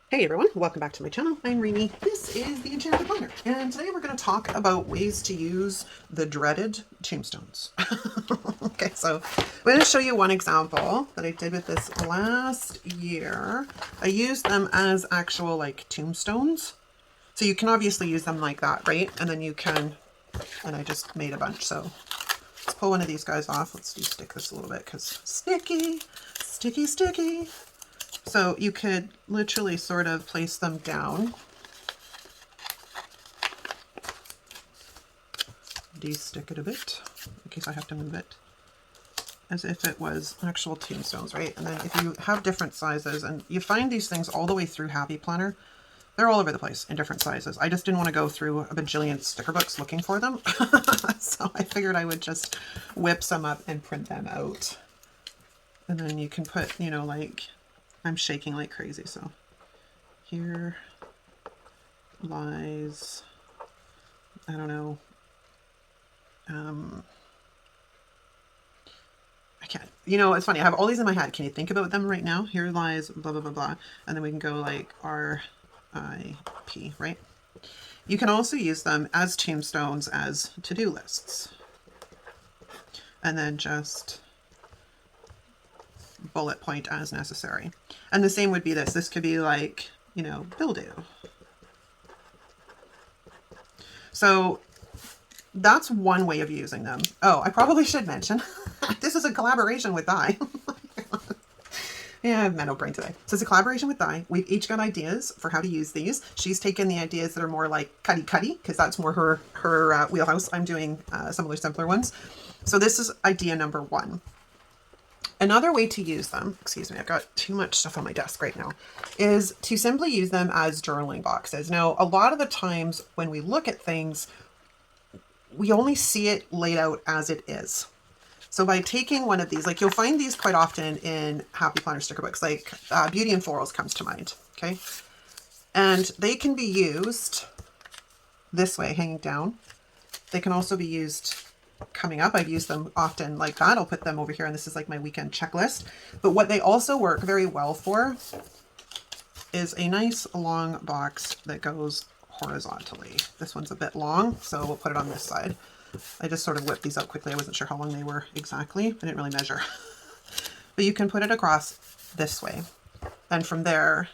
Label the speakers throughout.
Speaker 1: Hey everyone, welcome back to my channel. I'm Remy. This is the Enchanted Planner, and today we're going to talk about ways to use the dreaded tombstones. Okay, so I'm going to show you one example that I did with this last year. I used them as actual like tombstones. So you can obviously use them like that, right? And then you can, and I just made a bunch. So let's pull one of these guys off. Let's de-stick this a little bit because sticky, sticky, sticky. So you could literally sort of place them down, de-stick it a bit in case I have to move it, as if it was actual tombstones, right? And then if you have different sizes, and you find these things all the way through Happy Planner, they're all over the place in different sizes. I just didn't want to go through a bajillion sticker books looking for them. So I figured I would just whip some up and print them out. And then you can put, you know, like, I'm shaking like crazy, so here lies, I don't know, I can't, you know, it's funny, I have all these in my head. Can you think about them right now? Here lies blah, blah, blah, blah, and then we can go like R-I-P, right? You can also use them as tombstones, as to-do lists, and then just bullet point as necessary. And the same would be this. This could be like, you know, mildew. So that's one way of using them. Oh, I probably should mention, this is a collaboration with Di. Yeah, I have mental brain today. So it's a collaboration with Di. We've each got ideas for how to use these. She's taken the ideas that are more like cutty, because that's more her wheelhouse. I'm doing some of the simpler ones. So this is idea number one. Another way to use them, excuse me, I've got too much stuff on my desk right now, is to simply use them as journaling boxes. Now, a lot of the times when we look at things, we only see it laid out as it is. So by taking one of these, like you'll find these quite often in Happy Planner sticker books, like Beauty and Florals comes to mind, okay? And they can be used this way, hanging down. They can also be used coming up. I've used them often like that. I'll put them over here, and this is like my weekend checklist. But what they also work very well for is a nice long box that goes horizontally. This one's a bit long, so we'll put it on this side. I just sort of whipped these out quickly. I wasn't sure how long they were exactly. I didn't really measure. But you can put it across this way. And from there,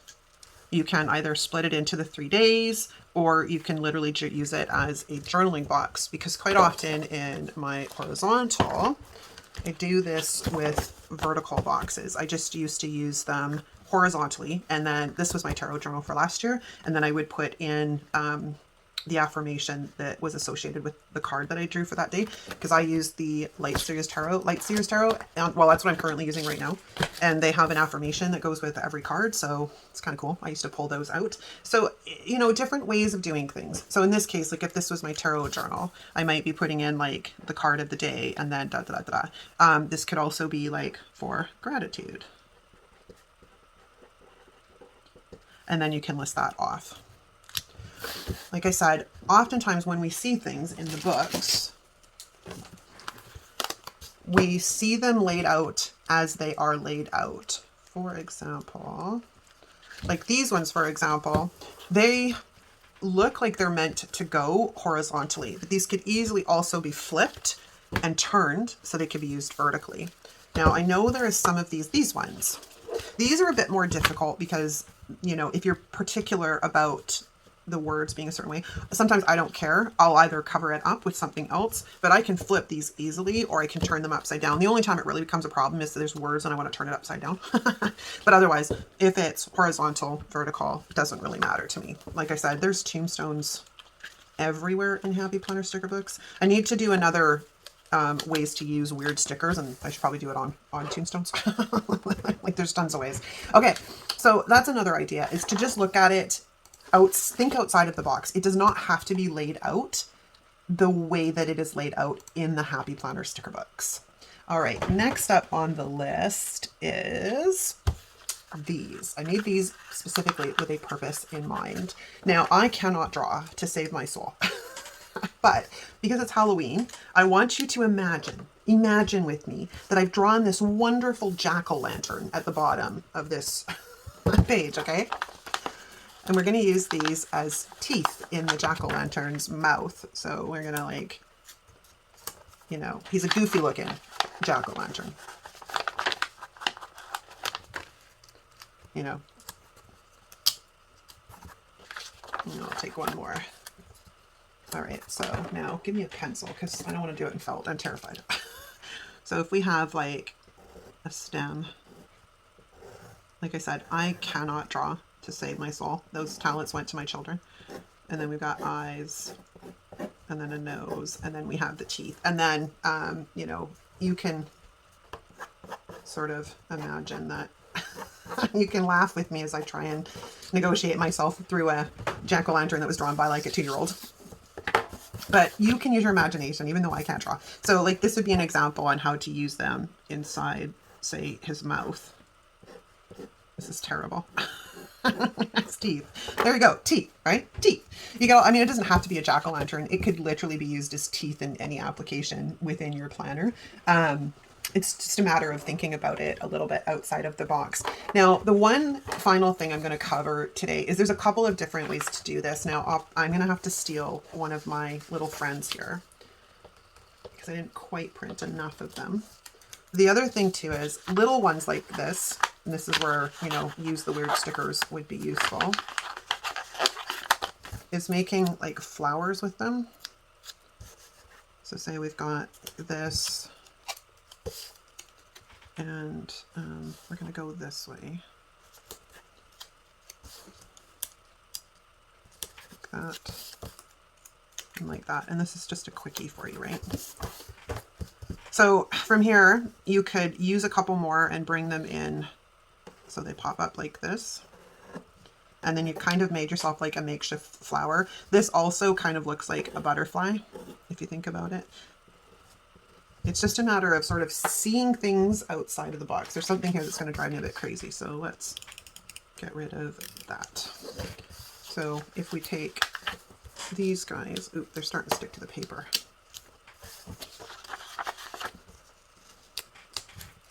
Speaker 1: you can either split it into the 3 days, or you can literally use it as a journaling box, because quite often in my horizontal, I do this with vertical boxes. I just used to use them horizontally, and then this was my tarot journal for last year, and then I would put in the affirmation that was associated with the card that I drew for that day, because I used the Light Series Tarot, well, that's what I'm currently using right now, and they have an affirmation that goes with every card, so it's kind of cool. I used to pull those out. So, you know, different ways of doing things. So in this case, like if this was my tarot journal, I might be putting in like the card of the day and then da da da da. This could also be like for gratitude, and then you can list that off. Like I said, oftentimes when we see things in the books, we see them laid out as they are laid out. For example, like these ones, for example, they look like they're meant to go horizontally, but these could easily also be flipped and turned so they could be used vertically. Now, I know there is some of these ones. These are a bit more difficult because, you know, if you're particular about the words being a certain way, sometimes I don't care. I'll either cover it up with something else, but I can flip these easily, or I can turn them upside down. The only time it really becomes a problem is that there's words and I want to turn it upside down. But otherwise, if it's horizontal, vertical, it doesn't really matter to me. Like I said, there's tombstones everywhere in Happy Planner sticker books. I need to do another ways to use weird stickers, and I should probably do it on tombstones. Like there's tons of ways. Okay, so that's another idea, is to just look at it, think outside of the box. It does not have to be laid out the way that it is laid out in the Happy Planner sticker books. All right, next up on the list is these. I made these specifically with a purpose in mind. Now, I cannot draw to save my soul. But because it's Halloween, I want you to imagine with me that I've drawn this wonderful jack-o'-lantern at the bottom of this page, okay? And we're going to use these as teeth in the jack-o'-lantern's mouth. So we're going to, like, you know, he's a goofy looking jack-o'-lantern. You know. And I'll take one more. All right, so now give me a pencil because I don't want to do it in felt. I'm terrified. So if we have like a stem, like I said, I cannot draw to save my soul. Those talents went to my children. And then we've got eyes, and then a nose, and then we have the teeth. And then, you know, you can sort of imagine that. You can laugh with me as I try and negotiate myself through a jack-o'-lantern that was drawn by like a 2-year-old. But you can use your imagination, even though I can't draw. So like this would be an example on how to use them inside, say, his mouth. This is terrible. It's teeth. There you go. Teeth, right? Teeth. You go, I mean, it doesn't have to be a jack-o'-lantern. It could literally be used as teeth in any application within your planner. It's just a matter of thinking about it a little bit outside of the box. Now, the one final thing I'm going to cover today is there's a couple of different ways to do this. Now, I'm going to have to steal one of my little friends here because I didn't quite print enough of them. The other thing too is little ones like this, and this is where, you know, use the weird stickers would be useful, is making like flowers with them. So say we've got this, and we're going to go this way. Like that. And like that. And this is just a quickie for you, right? So from here, you could use a couple more and bring them in so they pop up like this. And then you kind of made yourself like a makeshift flower. This also kind of looks like a butterfly, if you think about it. It's just a matter of sort of seeing things outside of the box. There's something here that's going to drive me a bit crazy, so let's get rid of that. So if we take these guys, ooh, they're starting to stick to the paper.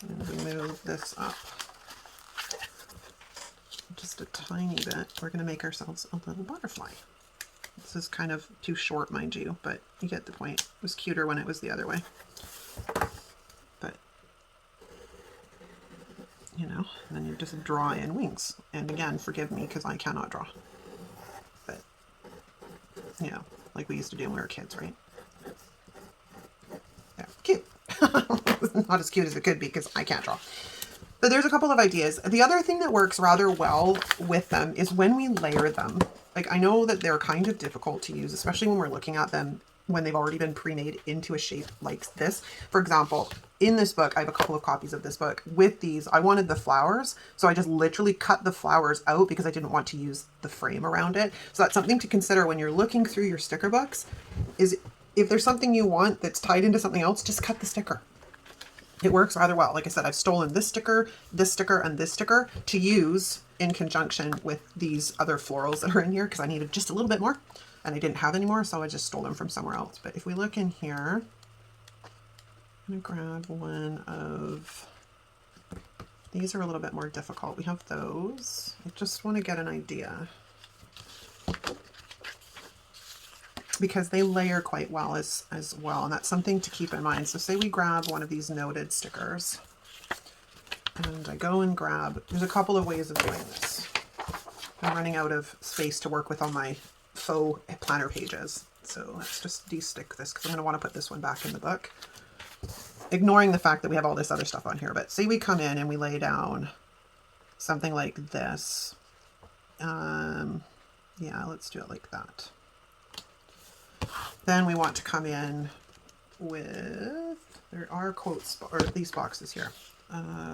Speaker 1: And we move this up just a tiny bit. We're going to make ourselves a little butterfly. This is kind of too short, mind you, but you get the point. It was cuter when it was the other way. But, you know, and then you just draw in wings. And again, forgive me because I cannot draw. But, you know, like we used to do when we were kids, right? Yeah, cute. Not as cute as it could be because I can't draw. But there's a couple of ideas. The other thing that works rather well with them is when we layer them. Like, I know that they're kind of difficult to use, especially when we're looking at them when they've already been pre-made into a shape like this. For example, in this book, I have a couple of copies of this book. With these, I wanted the flowers, so I just literally cut the flowers out because I didn't want to use the frame around it. So that's something to consider when you're looking through your sticker books, is if there's something you want that's tied into something else, just cut the sticker. It works rather well. Like I said, I've stolen this sticker, and this sticker to use in conjunction with these other florals that are in here because I needed just a little bit more and I didn't have any more, so I just stole them from somewhere else. But if we look in here, I'm going to grab one of these. Are a little bit more difficult. We have those. I just want to get an idea because they layer quite well as well, and that's something to keep in mind. So say we grab one of these noted stickers, and I go and grab, there's a couple of ways of doing this. I'm running out of space to work with on my faux planner pages, so let's just de-stick this because I'm going to want to put this one back in the book, ignoring the fact that we have all this other stuff on here. But say we come in and we lay down something like this. Yeah, let's do it like that. Then we want to come in with, there are quotes, or these boxes here.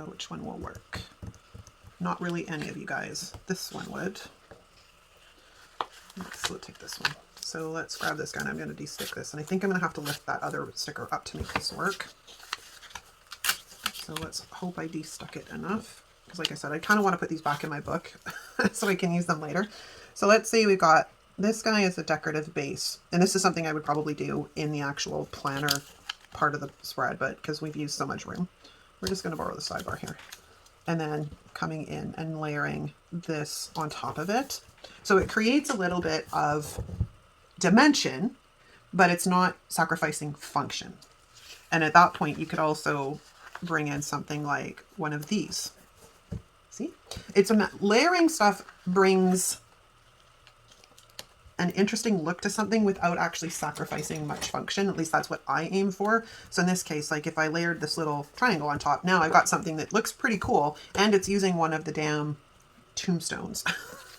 Speaker 1: Which one will work? Not really any of you guys. This one would. Let's take this one. So let's grab this guy and I'm going to de-stick this. And I think I'm going to have to lift that other sticker up to make this work. So let's hope I de-stuck it enough. Because like I said, I kind of want to put these back in my book so I can use them later. So let's say we've got this guy as a decorative base. And this is something I would probably do in the actual planner part of the spread, but because we've used so much room, we're just going to borrow the sidebar here. and then coming in and layering this on top of it. So it creates a little bit of dimension, but it's not sacrificing function. And at that point, you could also bring in something like one of these. See? It's layering stuff brings an interesting look to something without actually sacrificing much function. At least that's what I aim for. So in this case, like if I layered this little triangle on top, now I've got something that looks pretty cool, and it's using one of the damn tombstones,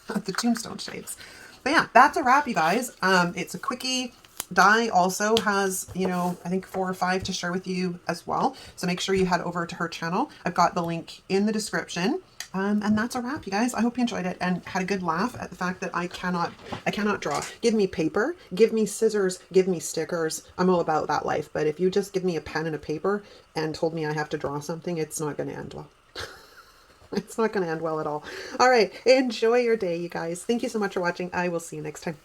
Speaker 1: the tombstone shapes. But yeah, that's a wrap, you guys. It's a quickie. Die also has, you know, I think 4 or 5 to share with you as well. So make sure you head over to her channel. I've got the link in the description. And that's a wrap, you guys. I hope you enjoyed it and had a good laugh at the fact that I cannot draw. Give me paper, give me scissors, give me stickers. I'm all about that life. But if you just give me a pen and a paper and told me I have to draw something, it's not going to end well. It's not going to end well at all. All right. Enjoy your day, you guys. Thank you so much for watching. I will see you next time.